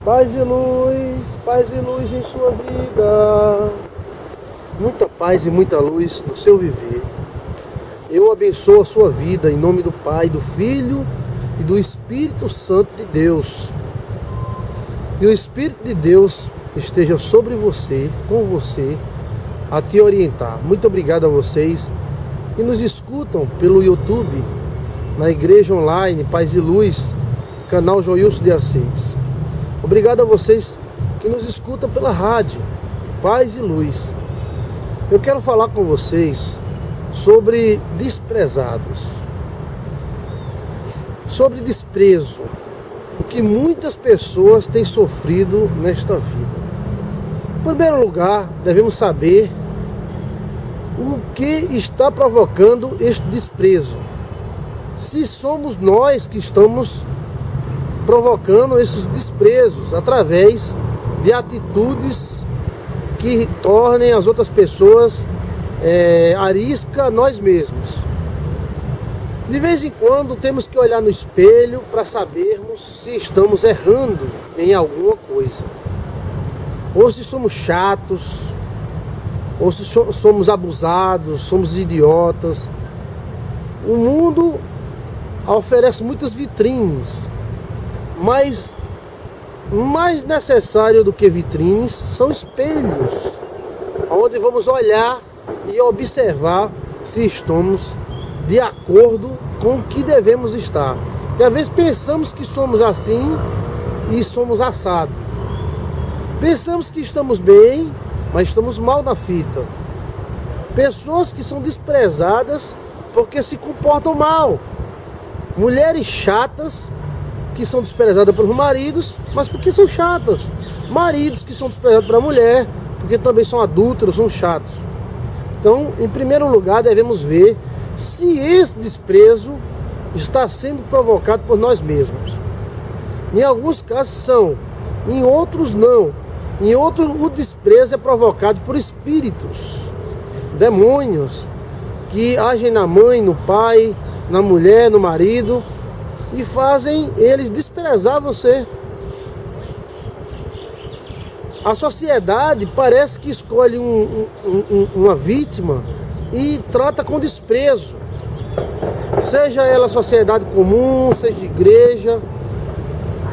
Paz e luz em sua vida. Muita paz e muita luz no seu viver. Eu abençoo a sua vida em nome do Pai, do Filho e do Espírito Santo de Deus. E o Espírito de Deus esteja sobre você, com você, a te orientar. Muito obrigado a vocês que nos escutam pelo YouTube, na Igreja Online Paz e Luz, canal Joilson de Assis. Obrigado a vocês que nos escutam pela rádio Paz e Luz. Eu quero falar com vocês sobre desprezados, sobre desprezo, o que muitas pessoas têm sofrido nesta vida. Em primeiro lugar, devemos saber o que está provocando este desprezo. Se somos nós que estamos provocando esses desprezos através de atitudes que tornem as outras pessoas arisca a nós mesmos. De vez em quando temos que olhar no espelho para sabermos se estamos errando em alguma coisa, ou se somos chatos, ou se somos abusados, somos idiotas. O mundo oferece muitas vitrines, mas mais necessário do que vitrines são espelhos, onde vamos olhar e observar se estamos de acordo com o que devemos estar. Porque às vezes pensamos que somos assim e somos assado. Pensamos que estamos bem, mas estamos mal na fita. Pessoas que são desprezadas porque se comportam mal. Mulheres chatas que são desprezadas pelos maridos, mas porque são chatas. Maridos que são desprezados pela mulher, porque também são adúlteros, são chatos. Então, em primeiro lugar, devemos ver se esse desprezo está sendo provocado por nós mesmos. Em alguns casos são, em outros não. Em outros, o desprezo é provocado por espíritos, demônios, que agem na mãe, no pai, na mulher, no marido, e fazem eles desprezar você. A sociedade parece que escolhe uma vítima e trata com desprezo. Seja ela sociedade comum, seja igreja.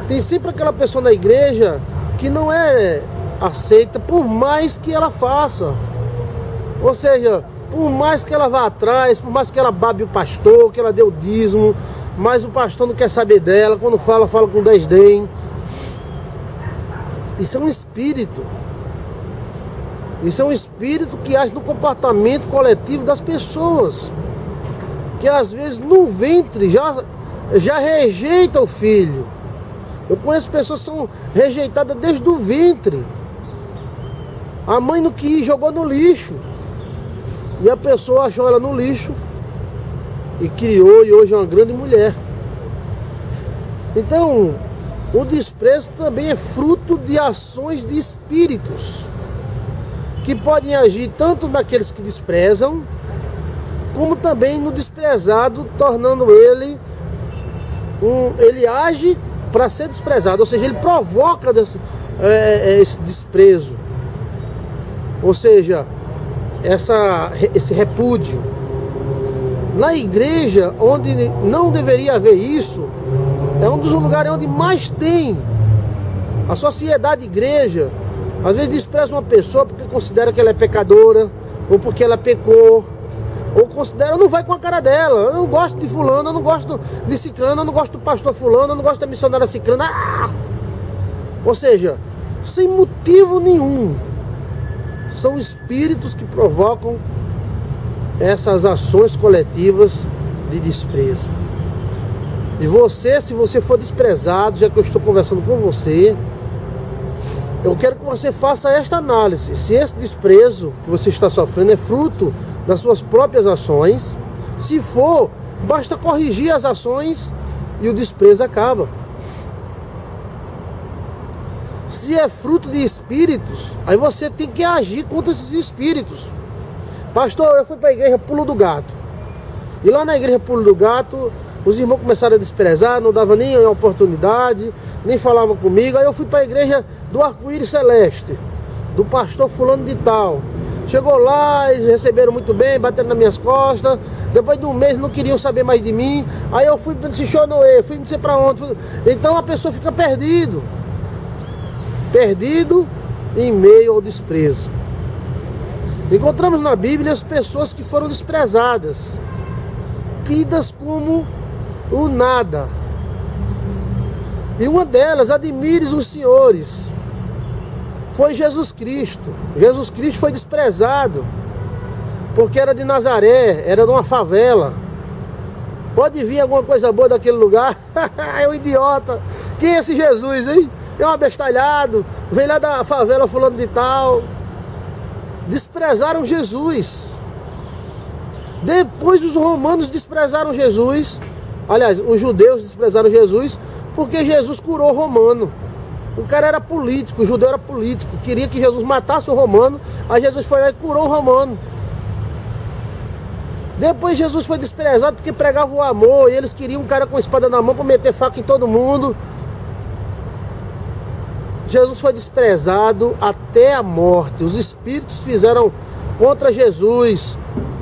Tem sempre aquela pessoa na igreja que não é aceita por mais que ela faça. Ou seja, por mais que ela vá atrás, por mais que ela babe o pastor, que ela dê o dízimo, mas o pastor não quer saber dela. Quando fala, fala com desdém. Isso é um espírito. Isso é um espírito que age no comportamento coletivo das pessoas, que às vezes no ventre já rejeita o filho. Eu conheço pessoas que são rejeitadas desde o ventre. A mãe não quis, jogou no lixo, e a pessoa achou ela no lixo e criou, e hoje é uma grande mulher. Então, o desprezo também é fruto de ações de espíritos, que podem agir tanto naqueles que desprezam, como também no desprezado, tornando ele age para ser desprezado, ou seja, ele provoca esse desprezo, ou seja, esse repúdio. Na igreja, onde não deveria haver isso, é um dos lugares onde mais tem. A sociedade igreja às vezes despreza uma pessoa porque considera que ela é pecadora, ou porque ela pecou, ou considera, não vai com a cara dela. Eu não gosto de fulano, eu não gosto de ciclano, eu não gosto do pastor fulano, eu não gosto da missionária ciclana. Ou seja, sem motivo nenhum. São espíritos que provocam essas ações coletivas de desprezo. E você, se você for desprezado, já que eu estou conversando com você, eu quero que você faça esta análise. Se esse desprezo que você está sofrendo é fruto das suas próprias ações, se for, basta corrigir as ações e o desprezo acaba. Se é fruto de espíritos, aí você tem que agir contra esses espíritos. Pastor, eu fui para a igreja Pulo do Gato. E lá na igreja Pulo do Gato, Os irmãos começaram a desprezar, não dava nem oportunidade, nem falavam comigo. Aí eu fui para a igreja do Arco-Íris Celeste, do pastor fulano de tal. Chegou lá, eles receberam muito bem, bateram nas minhas costas. Depois de um mês não queriam saber mais de mim. Aí eu fui para esse Xonoê, fui não sei para onde. Então a pessoa fica perdido em meio ao desprezo. Encontramos na Bíblia as pessoas que foram desprezadas, tidas como o nada. E uma delas, admire os senhores, foi Jesus Cristo. Jesus Cristo foi desprezado porque era de Nazaré, era de uma favela. Pode vir alguma coisa boa daquele lugar. É um idiota. Quem é esse Jesus, hein? É um abestalhado, vem lá da favela fulano de tal. Desprezaram Jesus. Depois os romanos desprezaram Jesus. Aliás, os judeus desprezaram Jesus porque Jesus curou o romano. O cara era político, o judeu era político, queria que Jesus matasse o romano. Aí Jesus foi lá e curou o romano. Depois Jesus foi desprezado porque pregava o amor, e eles queriam um cara com espada na mão para meter faca em todo mundo. Jesus foi desprezado até a morte. Os espíritos fizeram contra Jesus,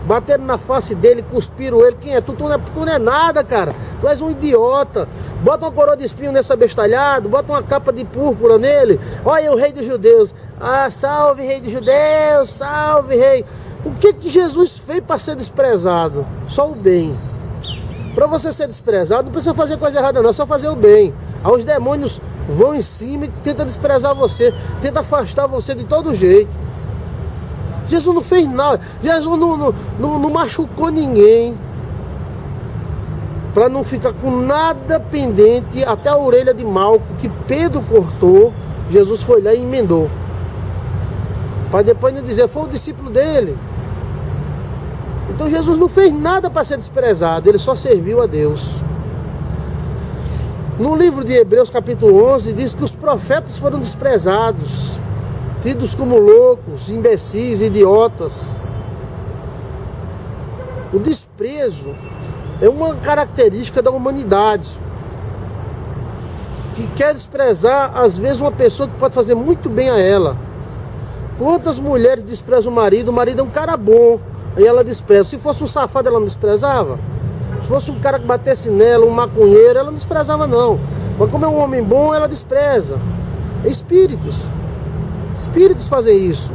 bateram na face dele, cuspiram ele. Quem é? Tu não é nada, cara. Tu és um idiota. Bota uma coroa de espinho nesse abestalhado, bota uma capa de púrpura nele. Olha o rei dos judeus. Ah, salve rei dos judeus, salve rei. O que Jesus fez para ser desprezado? Só o bem. Para você ser desprezado, não precisa fazer coisa errada não, é só fazer o bem. Aí os demônios vão em cima e tentam desprezar você, tentam afastar você de todo jeito. Jesus não fez nada, Jesus não machucou ninguém, para não ficar com nada pendente. Até a orelha de Malco que Pedro cortou, Jesus foi lá e emendou, para depois não dizer, foi o discípulo dele. Então Jesus não fez nada para ser desprezado, ele só serviu a Deus. No livro de Hebreus capítulo 11 diz que os profetas foram desprezados, tidos como loucos, imbecis, idiotas. O desprezo é uma característica da humanidade, que quer desprezar às vezes uma pessoa que pode fazer muito bem a ela. Quantas mulheres desprezam o marido é um cara bom, aí ela despreza. Se fosse um safado, ela não desprezava. Se fosse um cara que batesse nela, um maconheiro, ela não desprezava não. Mas como é um homem bom, ela despreza. Espíritos fazem isso.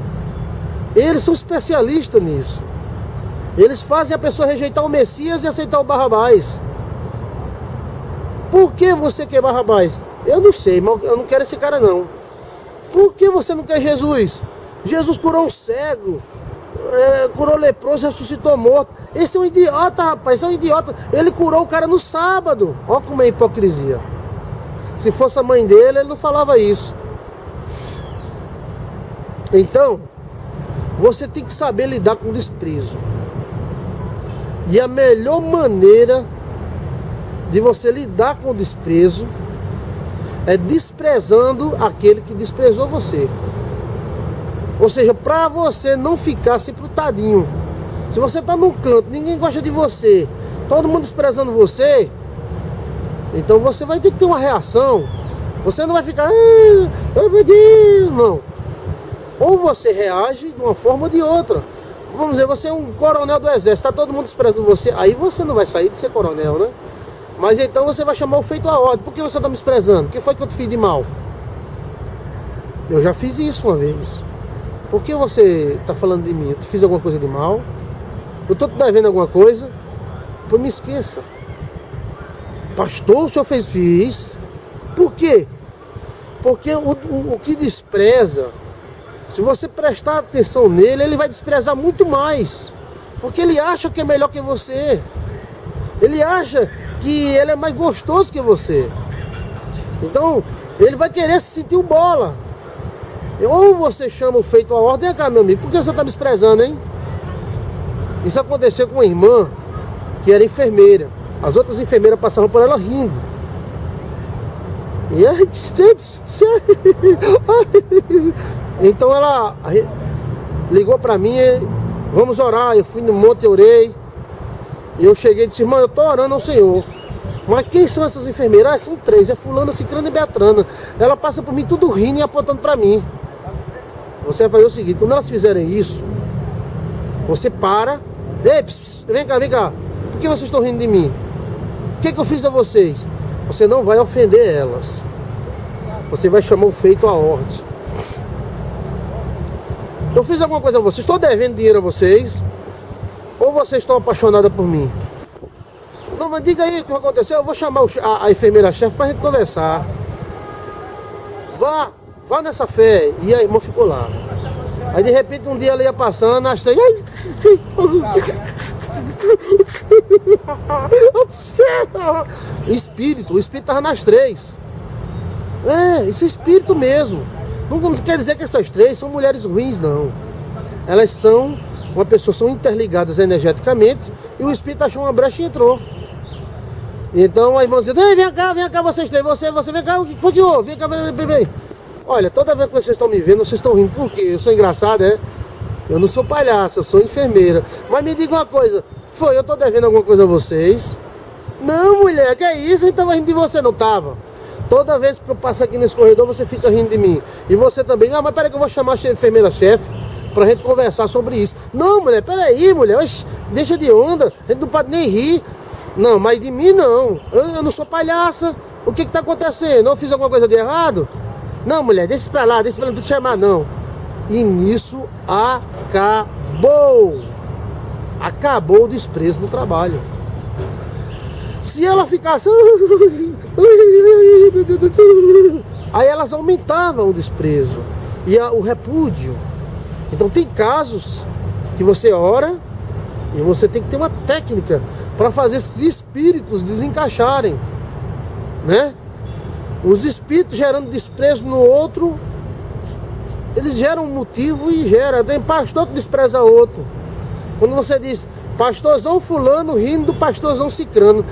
Eles são especialistas nisso. Eles fazem a pessoa rejeitar o Messias e aceitar o Barrabás. Por que você quer Barrabás? Eu não sei, mas eu não quero esse cara não. Por que você não quer Jesus? Jesus curou um cego, curou leproso, ressuscitou morto. Esse é um idiota, rapaz, esse é um idiota. Ele curou o cara no sábado. Olha como é hipocrisia. Se fosse a mãe dele, ele não falava isso. Então, você tem que saber lidar com desprezo. E a melhor maneira de você lidar com o desprezo é desprezando aquele que desprezou você. Ou seja, para você não ficar sempre o tadinho. Se você está num canto, ninguém gosta de você, todo mundo desprezando você, então você vai ter que ter uma reação. Você não vai ficar, oh meu Deus, não. Ou você reage de uma forma ou de outra. Vamos dizer, você é um coronel do exército, está todo mundo desprezando você, aí você não vai sair de ser coronel, né? Mas então você vai chamar o feito à ordem. Por que você está me desprezando? O que foi que eu te fiz de mal? Eu já fiz isso uma vez. Por que você está falando de mim? Eu te fiz alguma coisa de mal? Eu estou te devendo alguma coisa? Pô, me esqueça. Pastor, o senhor fez? Fiz. Por quê? Porque o que despreza, se você prestar atenção nele, ele vai desprezar muito mais. Porque ele acha que é melhor que você. Ele acha que ele é mais gostoso que você. Então, ele vai querer se sentir o bola. Ou você chama o feito à ordem, cá, meu amigo, por que você está me desprezando, hein? Isso aconteceu com uma irmã que era enfermeira. As outras enfermeiras passavam por ela rindo. E aí, então ela ligou para mim, vamos orar. Eu fui no monte e orei. E eu cheguei e disse, irmã, eu estou orando ao Senhor. Mas quem são essas enfermeiras? Ah, são 3, é fulana, cicrana e Beatrana. Ela passa por mim tudo rindo e apontando pra mim. Você vai fazer o seguinte, quando elas fizerem isso, você para. Ei, vem cá, vem cá. Por que vocês estão rindo de mim? O que eu fiz a vocês? Você não vai ofender elas. Você vai chamar o feito à ordem. Eu fiz alguma coisa a vocês? Estou devendo dinheiro a vocês? Ou vocês estão apaixonadas por mim? Não, mas diga aí o que aconteceu. Eu vou chamar a enfermeira-chefe pra gente conversar. Vá nessa fé. E a irmã ficou lá. Aí de repente um dia ela ia passando, as 3. O espírito estava nas 3. Isso é espírito mesmo. Não quer dizer que essas 3 são mulheres ruins, não. Elas são uma pessoa, são interligadas energeticamente. E o espírito achou uma brecha e entrou. Então a irmã dizia, vem cá vocês 3, você vem cá, o que foi que houve? Vem cá, vem. Olha, toda vez que vocês estão me vendo, vocês estão rindo. Por quê? Eu sou engraçado, é? Eu não sou palhaço, eu sou enfermeira. Mas me diga uma coisa, eu tô devendo alguma coisa a vocês? Não, mulher, que é isso? Eu tava rindo de você, não tava? Toda vez que eu passo aqui nesse corredor, você fica rindo de mim. E você também. Não, mas peraí que eu vou chamar a enfermeira-chefe pra gente conversar sobre isso. Não, mulher, peraí, mulher. Oxe, deixa de onda. A gente não pode nem rir. Não, mas de mim não. Eu não sou palhaça. O que tá acontecendo? Eu fiz alguma coisa de errado? Não, mulher, deixa pra lá, não te chamar, não. E nisso acabou. Acabou o desprezo no trabalho. Se ela ficasse... Aí elas aumentavam o desprezo e o repúdio. Então tem casos que você ora e você tem que ter uma técnica para fazer esses espíritos desencaixarem, né? Os espíritos gerando desprezo no outro, eles geram um motivo e gera. Tem pastor que despreza outro. Quando você diz pastorzão fulano rindo do pastorzão cicrano,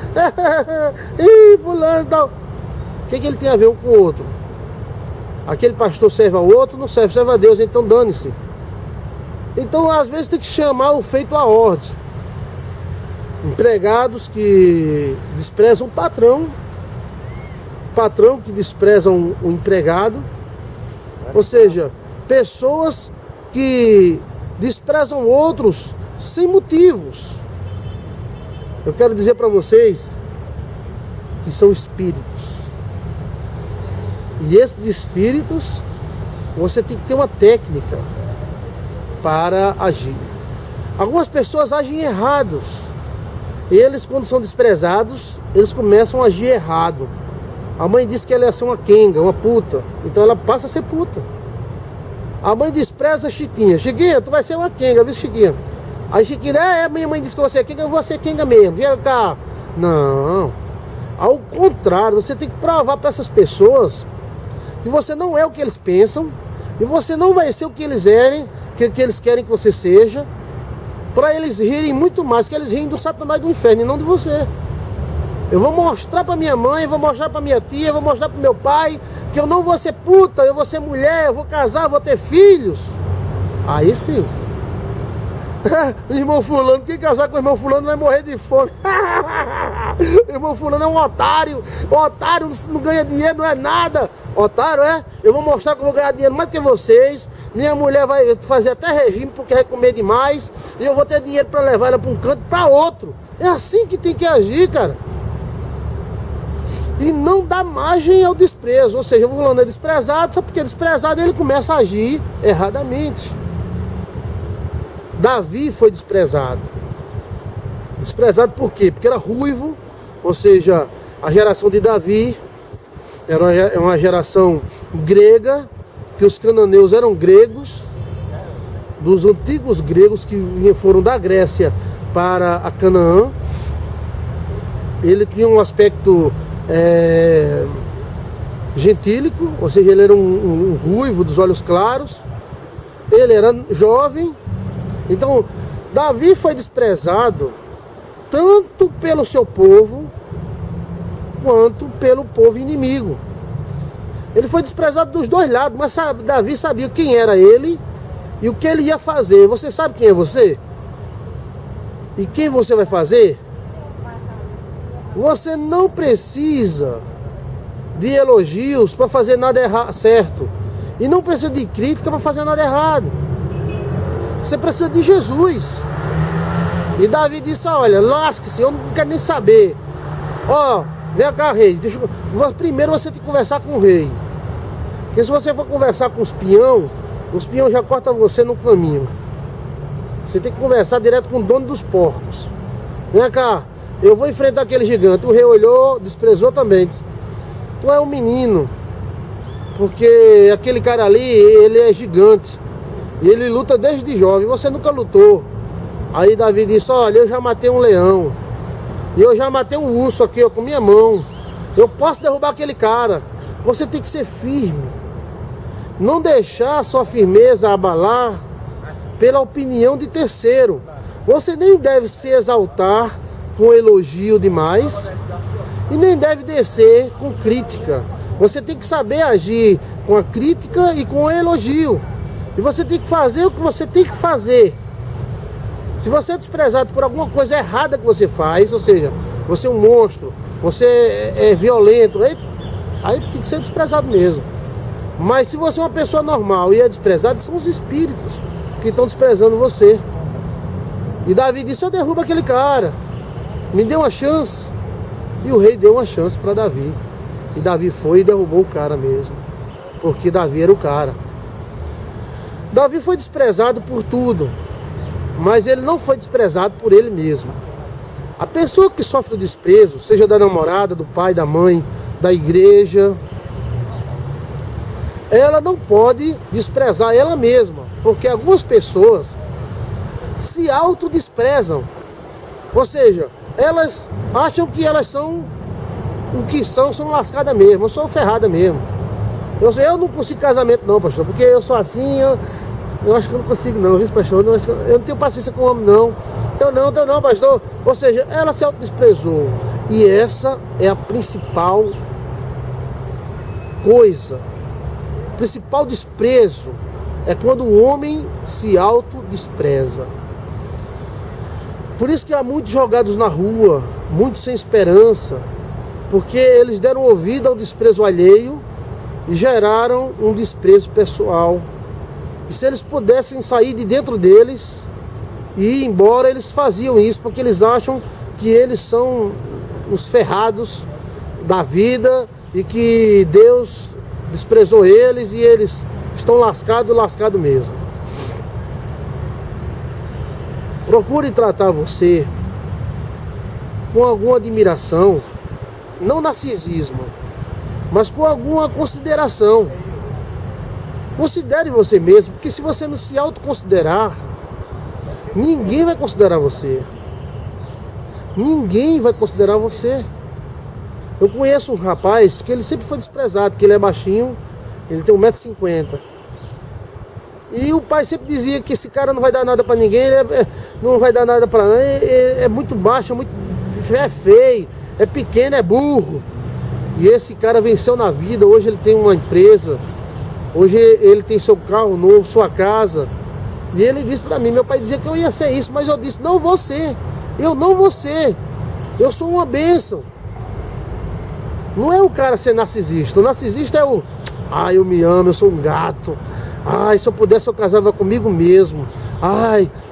ih, fulano tal. O que ele tem a ver um com o outro? Aquele pastor serve ao outro, não serve a Deus, então dane-se. Então às vezes tem que chamar o feito à ordem. Empregados que desprezam o patrão que desprezam o empregado, ou seja, pessoas que desprezam outros sem motivos. Eu quero dizer para vocês que são espíritos. E esses espíritos, você tem que ter uma técnica para agir. Algumas pessoas agem errados. Eles, quando são desprezados, eles começam a agir errado. A mãe disse que ela ia ser uma quenga, uma puta. Então ela passa a ser puta. A mãe despreza a Chiquinha. Chiquinha, tu vai ser uma quenga, viu, Chiquinha? Aí Chiquinha, minha mãe disse que você é quenga, eu vou ser quenga mesmo. Vem cá. Não. Ao contrário, você tem que provar para essas pessoas que você não é o que eles pensam. E você não vai ser o que eles que eles querem que você seja. Para eles rirem muito mais, que eles riem do Satanás do inferno e não de você. Eu vou mostrar para minha mãe, vou mostrar para minha tia, vou mostrar para meu pai que eu não vou ser puta, eu vou ser mulher, eu vou casar, eu vou ter filhos. Aí sim. Irmão fulano, quem casar com o irmão fulano vai morrer de fome. Irmão fulano é um otário. Otário não ganha dinheiro, não é nada. Otário, é? Eu vou mostrar que eu vou ganhar dinheiro mais do que vocês. Minha mulher vai fazer até regime porque vai comer demais. E eu vou ter dinheiro para levar ela para um canto, para outro. É assim que tem que agir, cara. E não dá margem ao desprezo. Ou seja, o fulano é desprezado, só porque é desprezado ele começa a agir erradamente. Davi foi desprezado. Desprezado por quê? Porque era ruivo, ou seja, a geração de Davi era uma geração grega, que os cananeus eram gregos, dos antigos gregos que foram da Grécia para a Canaã. Ele tinha um aspecto gentílico, ou seja, ele era um ruivo dos olhos claros, ele era jovem. Então, Davi foi desprezado tanto pelo seu povo, quanto pelo povo inimigo. Ele foi desprezado dos dois lados, mas Davi sabia quem era ele e o que ele ia fazer. Você sabe quem é você? E quem você vai fazer? Você não precisa de elogios para fazer nada certo. E não precisa de crítica para fazer nada errado. Você precisa de Jesus. E Davi disse, olha, lasque-se, eu não quero nem saber. Ó, vem cá, rei. Primeiro você tem que conversar com o rei. Porque se você for conversar com os peão já cortam você no caminho. Você tem que conversar direto com o dono dos porcos. Vem cá, eu vou enfrentar aquele gigante. O rei olhou, desprezou também. Disse, tu é um menino. Porque aquele cara ali, ele é gigante. E ele luta desde jovem. Você nunca lutou. Aí Davi disse, olha, eu já matei um leão. E eu já matei um urso aqui, ó, com minha mão. Eu posso derrubar aquele cara. Você tem que ser firme. Não deixar a sua firmeza abalar pela opinião de terceiro. Você nem deve se exaltar com elogio demais. E nem deve descer com crítica. Você tem que saber agir com a crítica e com o elogio. E você tem que fazer o que você tem que fazer. Se você é desprezado por alguma coisa errada que você faz, ou seja, você é um monstro, você é violento, aí tem que ser desprezado mesmo. Mas se você é uma pessoa normal e é desprezado, são os espíritos que estão desprezando você. E Davi disse, eu derrubo aquele cara. Me dê uma chance. E o rei deu uma chance para Davi. E Davi foi e derrubou o cara mesmo. Porque Davi era o cara. Davi foi desprezado por tudo. Mas ele não foi desprezado por ele mesmo. A pessoa que sofre o desprezo, seja da namorada, do pai, da mãe, da igreja, ela não pode desprezar ela mesma. Porque algumas pessoas se autodesprezam. Ou seja, elas acham que elas são o que são lascadas mesmo. Eu sou ferrada mesmo. Eu não consigo casamento não, pastor, porque eu sou assim, eu acho que eu não consigo não, viu, pastor? Eu não tenho paciência com o homem não. Então não, pastor. Ou seja, ela se autodesprezou. E essa é a principal coisa. O principal desprezo é quando o homem se autodespreza. Por isso que há muitos jogados na rua, muitos sem esperança, porque eles deram ouvido ao desprezo alheio e geraram um desprezo pessoal. E se eles pudessem sair de dentro deles e ir embora, eles faziam isso, porque eles acham que eles são os ferrados da vida e que Deus desprezou eles e eles estão lascados mesmo. Procure tratar você com alguma admiração, não narcisismo, mas com alguma consideração. Considere você mesmo, porque se você não se autoconsiderar, ninguém vai considerar você. Ninguém vai considerar você. Eu conheço um rapaz que ele sempre foi desprezado, que ele é baixinho, ele tem 1,50 m. E o pai sempre dizia que esse cara não vai dar nada pra ninguém, não vai dar nada pra ninguém, é muito baixo, é feio, é pequeno, é burro. E esse cara venceu na vida, hoje ele tem uma empresa, hoje ele tem seu carro novo, sua casa. E ele disse pra mim, meu pai dizia que eu ia ser isso, mas eu disse, não vou ser, eu não vou ser, eu sou uma bênção. Não é o cara ser narcisista, o narcisista é o, eu me amo, eu sou um gato. Se eu pudesse eu casava comigo mesmo.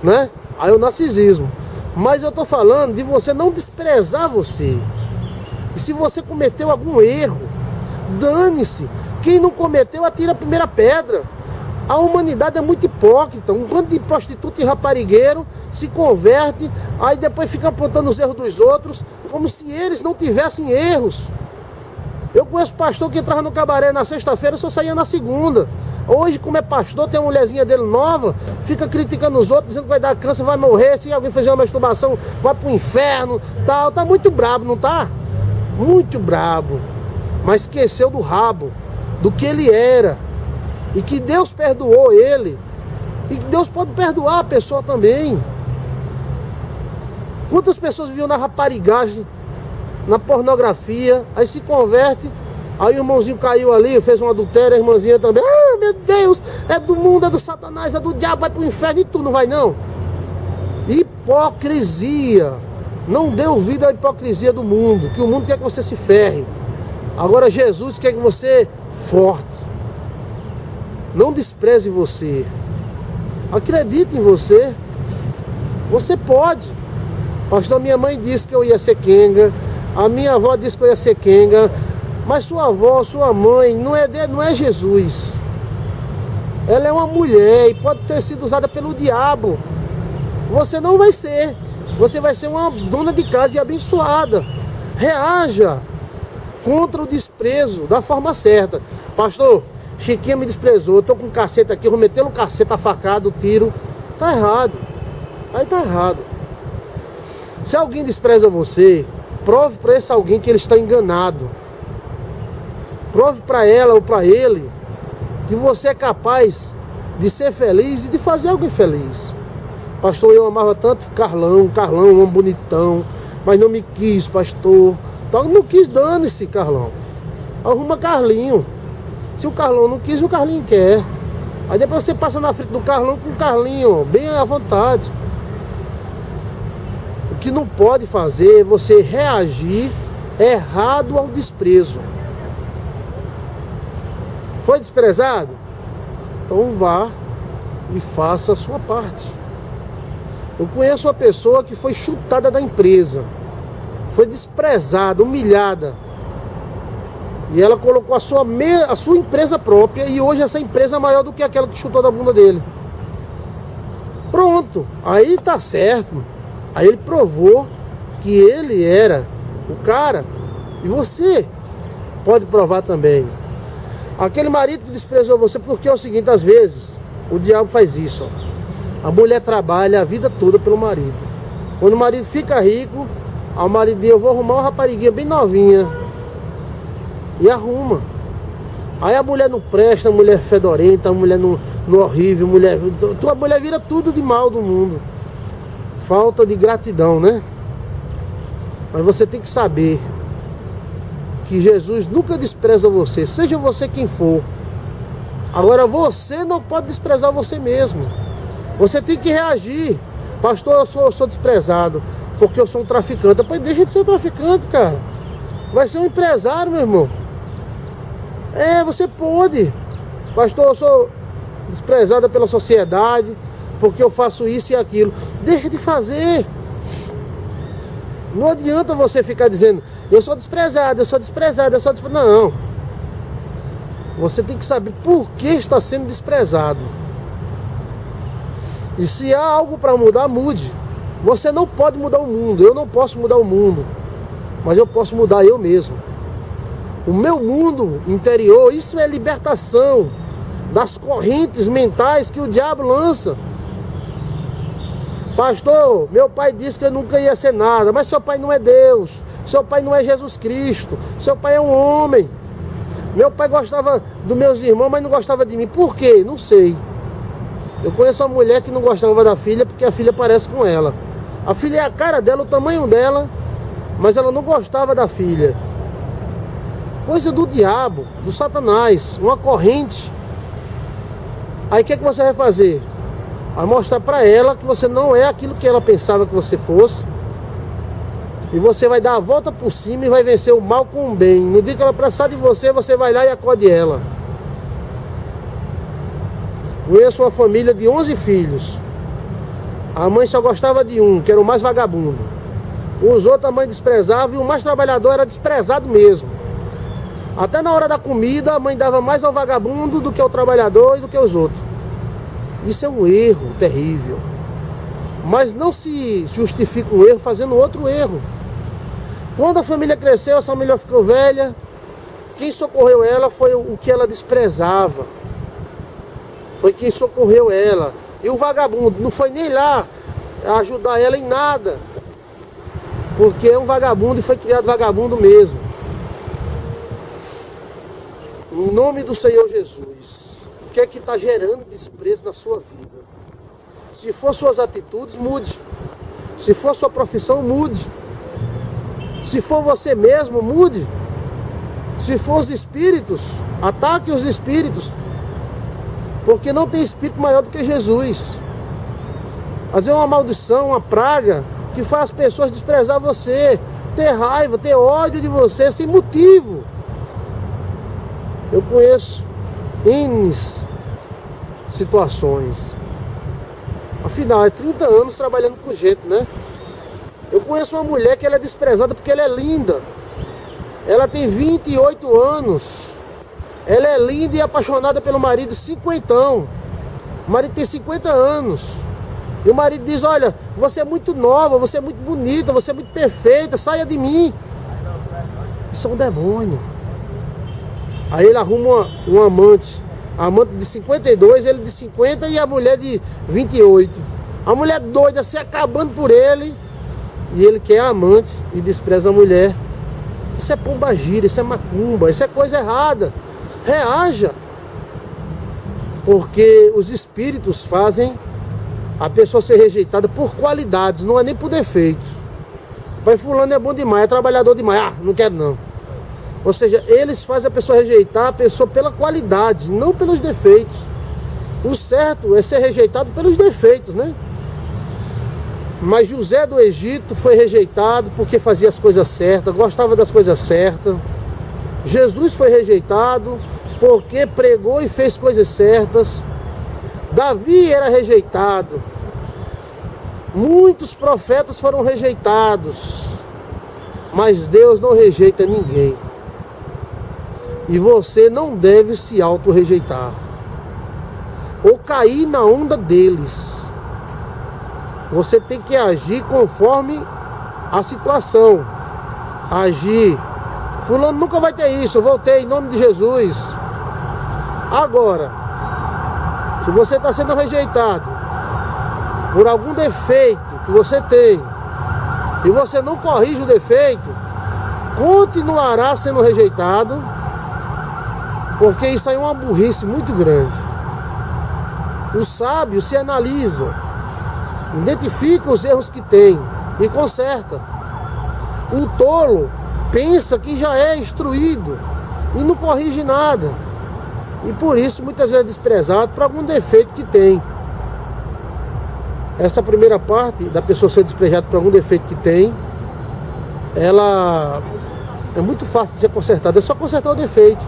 Né? Aí o narcisismo. Mas eu tô falando de você não desprezar você. E se você cometeu algum erro, dane-se. Quem não cometeu, atira a primeira pedra. A humanidade é muito hipócrita. Um bando de prostituta e raparigueiro se converte, aí depois fica apontando os erros dos outros, como se eles não tivessem erros. Eu conheço pastor que entrava no cabaré na sexta-feira, só saía na segunda. Hoje, como é pastor, tem uma mulherzinha dele nova, fica criticando os outros, dizendo que vai dar câncer, vai morrer, se alguém fizer uma masturbação, vai pro inferno, tal. Tá muito brabo, não tá? Muito brabo. Mas esqueceu do rabo, do que ele era. E que Deus perdoou ele. E que Deus pode perdoar a pessoa também. Quantas pessoas viviam na raparigagem, na pornografia, aí se converte. Aí o irmãozinho caiu ali, fez um adultério, a irmãzinha também. Meu Deus, é do mundo, é do Satanás, é do diabo, vai pro inferno e tu não vai não. Hipocrisia. Não dê ouvido à hipocrisia do mundo, que o mundo quer que você se ferre. Agora Jesus quer que você forte. Não despreze você. Acredite em você. Você pode. Pastor, minha mãe disse que eu ia ser quenga. A minha avó disse que eu ia ser quenga. Mas sua avó, sua mãe, não é Jesus. Ela é uma mulher e pode ter sido usada pelo diabo. Você não vai ser. Você vai ser uma dona de casa e abençoada. Reaja contra o desprezo da forma certa. Pastor, Chiquinha me desprezou. Eu tô com um cacete aqui, eu vou meter um cacete, a facada, o tiro. Tá errado. Aí tá errado. Se alguém despreza você, prove para esse alguém que ele está enganado. Prove para ela ou para ele que você é capaz de ser feliz e de fazer alguém feliz. Pastor, eu amava tanto Carlão, um homem bonitão, mas não me quis, pastor. Então não quis, dane-se, Carlão. Arruma Carlinho. Se o Carlão não quis, o Carlinho quer. Aí depois você passa na frente do Carlão com o Carlinho, bem à vontade. O que não pode fazer é você reagir errado ao desprezo. Foi desprezado? Então vá e faça a sua parte. Eu conheço uma pessoa que foi chutada da empresa. Foi desprezada, humilhada. E ela colocou a sua empresa própria. E hoje essa empresa é maior do que aquela que chutou da bunda dele. Pronto, aí tá certo. Aí ele provou que ele era o cara. E você pode provar também. Aquele marido que desprezou você, porque é o seguinte, às vezes o diabo faz isso, ó. A mulher trabalha a vida toda pelo marido. Quando o marido fica rico, o marido diz, eu vou arrumar uma rapariguinha bem novinha. E arruma. Aí a mulher não presta, a mulher fedorenta, a mulher no horrível, a mulher vira tudo de mal do mundo. Falta de gratidão, né? Mas você tem que saber que Jesus nunca despreza você, seja você quem for. Agora você não pode desprezar você mesmo. Você tem que reagir. Pastor, eu sou desprezado porque eu sou um traficante. Pois deixa de ser traficante, cara. Vai ser um empresário, meu irmão. Você pode. Pastor, eu sou desprezada pela sociedade porque eu faço isso e aquilo. Deixa de fazer. Não adianta você ficar dizendo, eu sou desprezado, eu sou desprezado, eu sou desprezado. Não. Você tem que saber por que está sendo desprezado. E se há algo para mudar, mude. Você não pode mudar o mundo. Eu não posso mudar o mundo. Mas eu posso mudar eu mesmo. O meu mundo interior, isso é libertação das correntes mentais que o diabo lança. Pastor, meu pai disse que eu nunca ia ser nada. Mas seu pai não é Deus. Seu pai não é Jesus Cristo. Seu pai é um homem. Meu pai gostava dos meus irmãos, mas não gostava de mim. Por quê? Não sei. Eu conheço uma mulher que não gostava da filha porque a filha parece com ela. A filha é a cara dela, o tamanho dela, mas ela não gostava da filha. Coisa do diabo, do Satanás, uma corrente. Aí o que você vai fazer? Vai mostrar para ela que você não é aquilo que ela pensava que você fosse. E você vai dar a volta por cima e vai vencer o mal com o bem. No dia que ela precisar de você, você vai lá e acode ela. Conheço uma família de 11 filhos. A mãe só gostava de um, que era o mais vagabundo. Os outros a mãe desprezava e o mais trabalhador era desprezado mesmo. Até na hora da comida, a mãe dava mais ao vagabundo do que ao trabalhador e do que aos outros. Isso é um erro terrível. Mas não se justifica um erro fazendo outro erro. Quando a família cresceu, essa família ficou velha, quem socorreu ela foi o que ela desprezava. Foi quem socorreu ela. E o vagabundo não foi nem lá ajudar ela em nada. Porque é um vagabundo e foi criado vagabundo mesmo. Em nome do Senhor Jesus. O que é que está gerando desprezo na sua vida? Se for suas atitudes, mude. Se for sua profissão, mude. Se for você mesmo, mude. Se for os espíritos, ataque os espíritos. Porque não tem espírito maior do que Jesus. Às vezes é uma maldição, uma praga, que que faz as pessoas desprezar você, ter raiva, ter ódio de você sem motivo. Eu conheço N situações. Afinal, é 30 anos trabalhando com gente, né? Eu conheço uma mulher que ela é desprezada porque ela é linda. Ela tem 28 anos. Ela é linda e apaixonada pelo marido, cinquentão. O marido tem 50 anos. E o marido diz, olha, você é muito nova, você é muito bonita, você é muito perfeita, saia de mim. Isso é um demônio. Aí ele arruma um amante. A amante de 52, ele de 50 e a mulher de 28. A mulher doida se acabando por ele. E ele quer a amante e despreza a mulher. Isso é pombagira, isso é macumba, isso é coisa errada. Reaja. Porque os espíritos fazem a pessoa ser rejeitada por qualidades, não é nem por defeitos. Pai, fulano é bom demais, é trabalhador demais. Ah, não quero não. Ou seja, eles fazem a pessoa rejeitar a pessoa pela qualidade, não pelos defeitos. O certo é ser rejeitado pelos defeitos, né? Mas José do Egito foi rejeitado porque fazia as coisas certas, gostava das coisas certas. Jesus foi rejeitado porque pregou e fez coisas certas. Davi era rejeitado. Muitos profetas foram rejeitados. Mas Deus não rejeita ninguém. E você não deve se auto-rejeitar ou cair na onda deles. Você tem que agir conforme a situação. Agir. Fulano nunca vai ter isso, eu voltei em nome de Jesus. Agora, se você está sendo rejeitado por algum defeito que você tem, e você não corrige o defeito, continuará sendo rejeitado, porque isso aí é uma burrice muito grande. O sábio se analisa, identifica os erros que tem e conserta. O tolo pensa que já é instruído e não corrige nada. E por isso muitas vezes é desprezado por algum defeito que tem. Essa primeira parte da pessoa ser desprezada por algum defeito que tem, ela é muito fácil de ser consertada, é só consertar o defeito.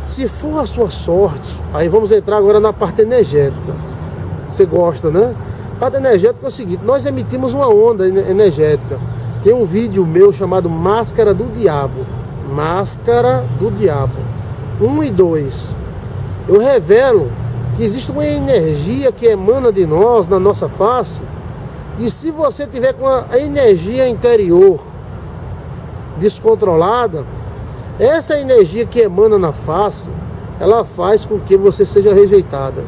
Se for a sua sorte, aí vamos entrar agora na parte energética. Você gosta, né? A parte energética é o seguinte, nós emitimos uma onda energética. Tem um vídeo meu chamado Máscara do Diabo. Máscara do Diabo 1 e 2. Eu revelo que existe uma energia que emana de nós, na nossa face, e se você tiver com a energia interior descontrolada, essa energia que emana na face, ela faz com que você seja rejeitada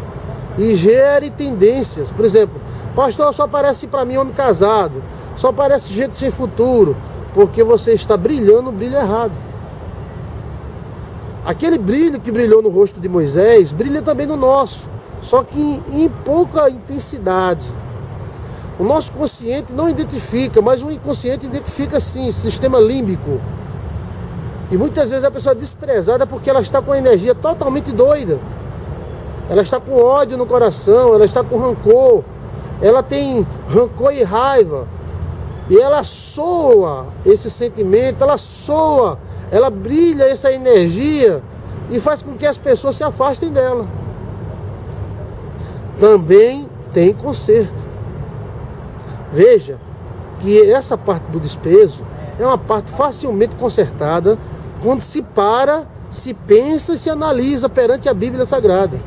e gere tendências. Por exemplo, pastor, só aparece para mim homem casado, só aparece gente sem futuro, porque você está brilhando o brilho errado. Aquele brilho que brilhou no rosto de Moisés, brilha também no nosso, só que em pouca intensidade. O nosso consciente não identifica, mas o inconsciente identifica sim, sistema límbico. E muitas vezes a pessoa é desprezada porque ela está com a energia totalmente doida. Ela está com ódio no coração, ela está com rancor, ela tem rancor e raiva. E ela soa esse sentimento, ela brilha essa energia e faz com que as pessoas se afastem dela. Também tem conserto. Veja que essa parte do desprezo é uma parte facilmente consertada quando se para, se pensa e se analisa perante a Bíblia Sagrada.